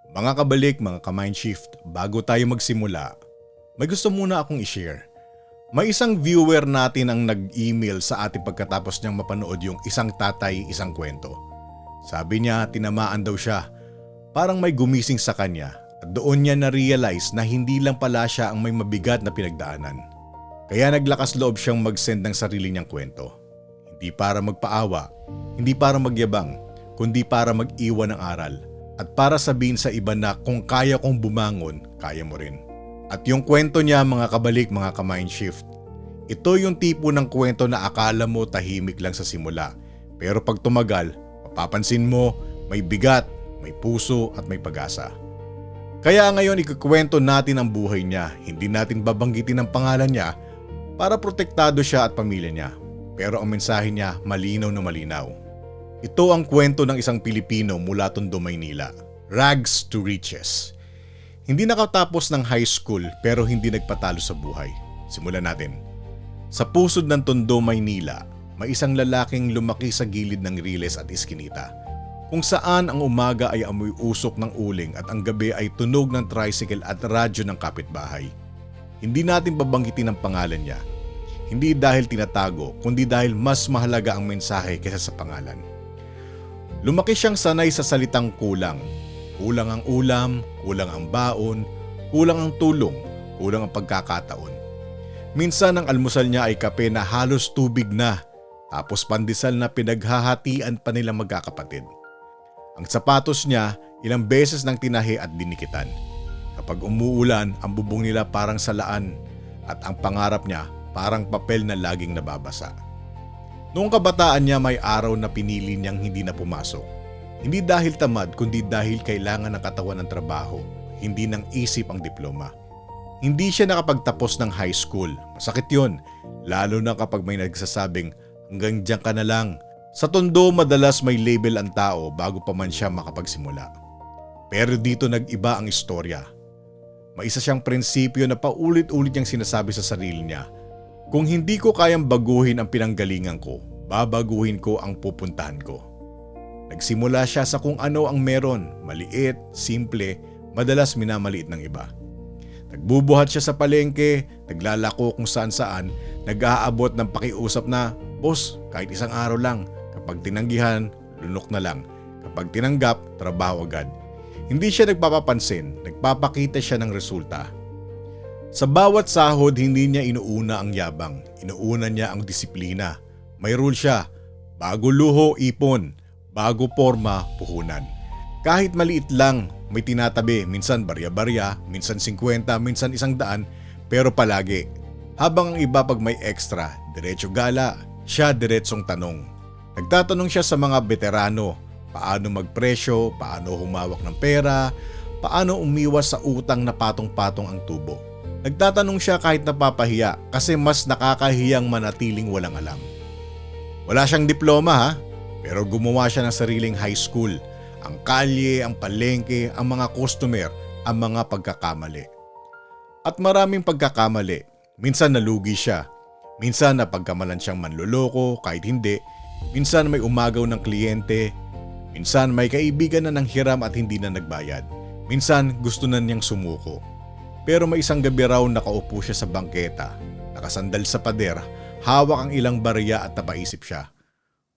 Mga kabalik, mga ka-Mindshift, bago tayo magsimula, may gusto muna akong i-share. May isang viewer natin ang nag-email sa ating pagkatapos niyang mapanood yung Isang Tatay, Isang Kwento. Sabi niya tinamaan daw siya, parang may gumising sa kanya at doon niya na-realize na hindi lang pala siya ang may mabigat na pinagdaanan. Kaya naglakas loob siyang mag-send ng sarili niyang kwento. Hindi para magpaawa, hindi para magyabang, kundi para mag-iwan ng aral. At para sabihin sa iba na kung kaya kong bumangon, kaya mo rin. At yung kwento niya mga kabalik, mga ka-Mindshift, ito yung tipo ng kwento na akala mo tahimik lang sa simula. Pero pag tumagal, mapapansin mo may bigat, may puso at may pag-asa. Kaya ngayon ikukwento natin ang buhay niya. Hindi natin babanggitin ang pangalan niya para protektado siya at pamilya niya. Pero ang mensahe niya malinaw na malinaw. Ito ang kwento ng isang Pilipino mula Tondo, Maynila. Rags to riches. Hindi nakatapos ng high school pero hindi nagpatalo sa buhay. Simulan natin. Sa pusod ng Tondo, Maynila, may isang lalaking lumaki sa gilid ng riles at iskinita. Kung saan ang umaga ay amoy usok ng uling at ang gabi ay tunog ng tricycle at radyo ng kapitbahay. Hindi natin babanggitin ang pangalan niya. Hindi dahil tinatago, kundi dahil mas mahalaga ang mensahe kaysa sa pangalan. Lumaki siyang sanay sa salitang kulang. Kulang ang ulam, kulang ang baon, kulang ang tulong, kulang ang pagkakataon. Minsan ang almusal niya ay kape na halos tubig na, tapos pandesal na pinaghahatian pa nilang magkakapatid. Ang sapatos niya ilang beses nang tinahi at dinikitan. Kapag umuulan, ang bubong nila parang salaan at ang pangarap niya parang papel na laging nababasa. Noong kabataan niya may araw na pinili niyang hindi na pumasok. Hindi dahil tamad kundi dahil kailangan ng katawan ng trabaho, hindi ng isip ang diploma. Hindi siya nakapagtapos ng high school. Masakit yun, lalo na kapag may nagsasabing hanggang diyan ka na lang. Sa Tondo madalas may label ang tao bago pa man siya makapagsimula. Pero dito nag-iba ang istorya. May isa siyang prinsipyo na paulit-ulit niyang sinasabi sa sarili niya. Kung hindi ko kayang baguhin ang pinanggalingan ko, babaguhin ko ang pupuntahan ko. Nagsimula siya sa kung ano ang meron, maliit, simple, madalas minamaliit ng iba. Nagbubuhat siya sa palengke, naglalako kung saan-saan, nag-aabot ng pakiusap na, "Boss, kahit isang araw lang, kapag tinanggihan, lunok na lang. Kapag tinanggap, trabaho agad." Hindi siya nagpapapansin, nagpapakita siya ng resulta. Sa bawat sahod, hindi niya inuuna ang yabang. Inuuna niya ang disiplina. May rule siya. Bago luho, ipon. Bago porma, puhunan. Kahit maliit lang, may tinatabi. Minsan barya-barya, minsan 50, minsan 100, pero palagi. Habang ang iba pag may extra, diretso gala, siya diretsong tanong. Nagtatanong siya sa mga veterano. Paano magpresyo, paano humawak ng pera, paano umiwas sa utang na patong-patong ang tubo. Nagtatanong siya kahit napapahiya kasi mas nakakahiyang manatiling walang alam. Wala siyang diploma ha, pero gumawa siya ng sariling high school. Ang kalye, ang palengke, ang mga customer, ang mga pagkakamali. At maraming pagkakamali. Minsan nalugi siya. Minsan napagkamalan siyang manloloko kahit hindi. Minsan may umagaw ng kliyente. Minsan may kaibigan na nanghiram at hindi na nagbayad. Minsan gusto na niyang sumuko. Pero may isang gabi raw nakaupo siya sa bangketa, nakasandal sa pader, hawak ang ilang barya at napaisip siya.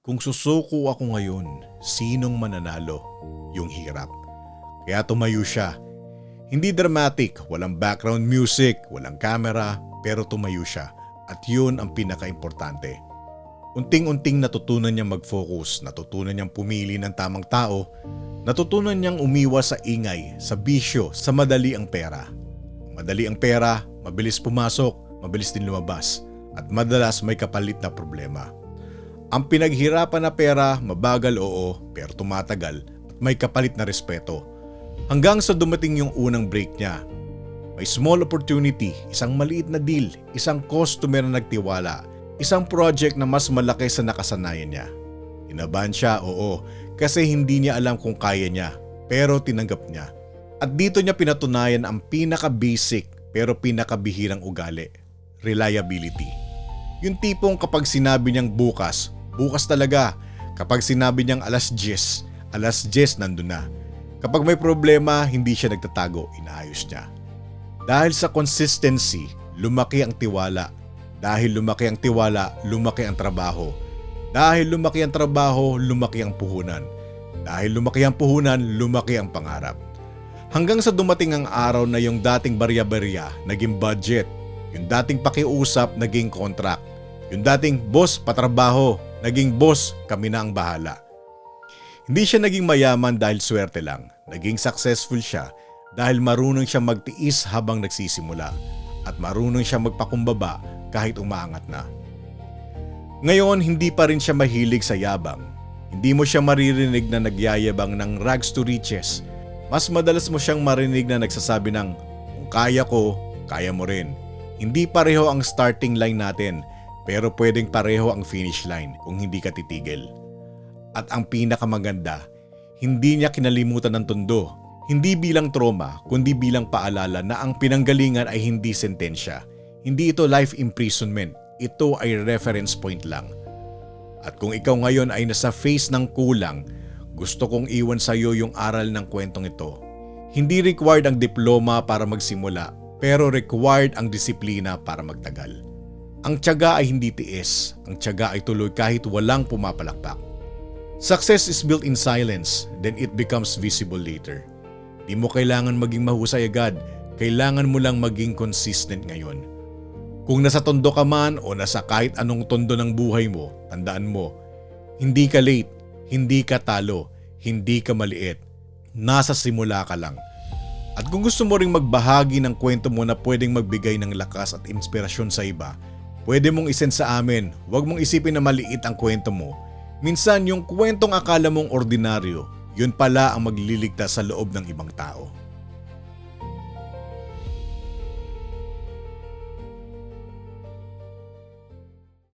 Kung susuko ako ngayon, sinong mananalo? Yung hirap. Kaya tumayo siya. Hindi dramatic, walang background music, walang camera, pero tumayo siya. At yun ang pinaka-importante. Unting-unting natutunan niyang mag-focus, natutunan niyang pumili ng tamang tao, natutunan niyang umiwas sa ingay, sa bisyo, sa madali ang pera. Madali ang pera, mabilis pumasok, mabilis din lumabas, at madalas may kapalit na problema. Ang pinaghirapan na pera, mabagal oo, pero tumatagal at may kapalit na respeto. Hanggang sa dumating yung unang break niya. May small opportunity, isang maliit na deal, isang customer na nagtiwala, isang project na mas malaki sa nakasanayan niya. Inabahan siya, oo, kasi hindi niya alam kung kaya niya, pero tinanggap niya. At dito niya pinatunayan ang pinaka-basic pero pinaka-bihirang ugali, reliability. Yung tipong kapag sinabi niyang bukas, bukas talaga. Kapag sinabi niyang alas 10 nandun na. Kapag may problema, hindi siya nagtatago, inaayos niya. Dahil sa consistency, lumaki ang tiwala. Dahil lumaki ang tiwala, lumaki ang trabaho. Dahil lumaki ang trabaho, lumaki ang puhunan. Dahil lumaki ang puhunan, lumaki ang pangarap. Hanggang sa dumating ang araw na yung dating barya-barya, naging budget. Yung dating pakiusap, naging contract. Yung dating boss, patrabaho, naging boss, kami na ang bahala. Hindi siya naging mayaman dahil swerte lang. Naging successful siya dahil marunong siya magtiis habang nagsisimula at marunong siya magpakumbaba kahit umaangat na. Ngayon, hindi pa rin siya mahilig sa yabang. Hindi mo siya maririnig na nagyayabang ng rags to riches. Mas madalas mo siyang marinig na nagsasabi ng, kung kaya ko, kaya mo rin. Hindi pareho ang starting line natin, pero pwedeng pareho ang finish line kung hindi ka titigil. At ang pinakamaganda, hindi niya kinalimutan ng tondo. Hindi bilang trauma, kundi bilang paalala na ang pinanggalingan ay hindi sentensya. Hindi ito life imprisonment. Ito ay reference point lang. At kung ikaw ngayon ay nasa phase ng kulang, gusto kong iwan sa iyo yung aral ng kwentong ito. Hindi required ang diploma para magsimula, pero required ang disiplina para magtagal. Ang tiyaga ay hindi tiis. Ang tiyaga ay tuloy kahit walang pumapalakpak. Success is built in silence, then it becomes visible later. Di mo kailangan maging mahusay agad, kailangan mo lang maging consistent ngayon. Kung nasa tondo ka man o nasa kahit anong tondo ng buhay mo, tandaan mo, hindi ka late, hindi ka talo, hindi ka maliit. Nasa simula ka lang. At kung gusto mo ring magbahagi ng kwento mo na pwedeng magbigay ng lakas at inspirasyon sa iba, pwede mong isend sa amin. Huwag mong isipin na maliit ang kwento mo. Minsan yung kwentong akala mong ordinaryo, yun pala ang magliligtas sa loob ng ibang tao.